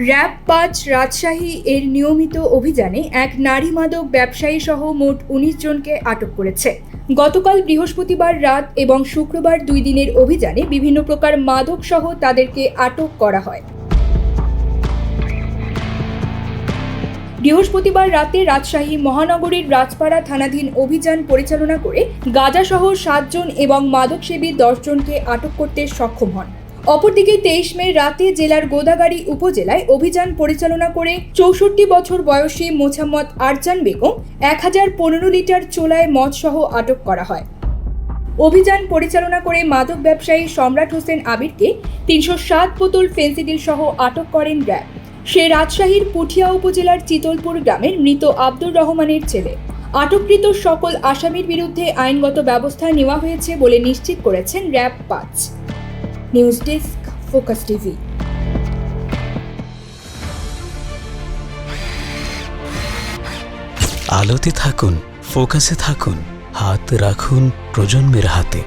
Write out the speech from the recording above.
RAB ৫ Rajshahi এর নিয়মিত অভিযানে এক নারী মাদক ব্যবসায়ী সহ মোট ১৯ জনকে আটক করেছে। গতকাল বৃহস্পতিবার রাত এবং শুক্রবার ২ দিনের অভিযানে বিভিন্ন প্রকার মাদক সহ তাদেরকে আটক করা হয়। বৃহস্পতিবার রাতে রাজশাহী মহানগরীর রাজপাড়া থানাধীন অভিযান পরিচালনা করে গাঁজাসহ ৭ জন এবং মাদকসেবী ১০ জনকে আটক করতে সক্ষম হন। অপরদিকে ২৩ মে রাতে জেলার গোদাগাড়ী উপজেলায় অভিযান পরিচালনা করে ৬৪ বছর বয়সী মোছাম্মদ আরজান বেগম ১০১৫ লিটার চোলায় মদসহ আটক করা হয়। অভিযান পরিচালনা করে মাদক ব্যবসায়ী সম্রাট হোসেন আবিরকে ৩০৭ বোতল ফেন্সিডিল সহ আটক করেন র‍্যাব। সে রাজশাহীর পুঠিয়া উপজেলার চিতলপুর গ্রামের মৃত আব্দুর রহমানের ছেলে। আটককৃত সকল আসামির বিরুদ্ধে আইনগত ব্যবস্থা নেওয়া হয়েছে বলে নিশ্চিত করেছেন RAB ৫। News desk, focus TV. আলোতে থাকুন, ফোকাসে থাকুন, হাত রাখুন প্রজন্মের হাতে।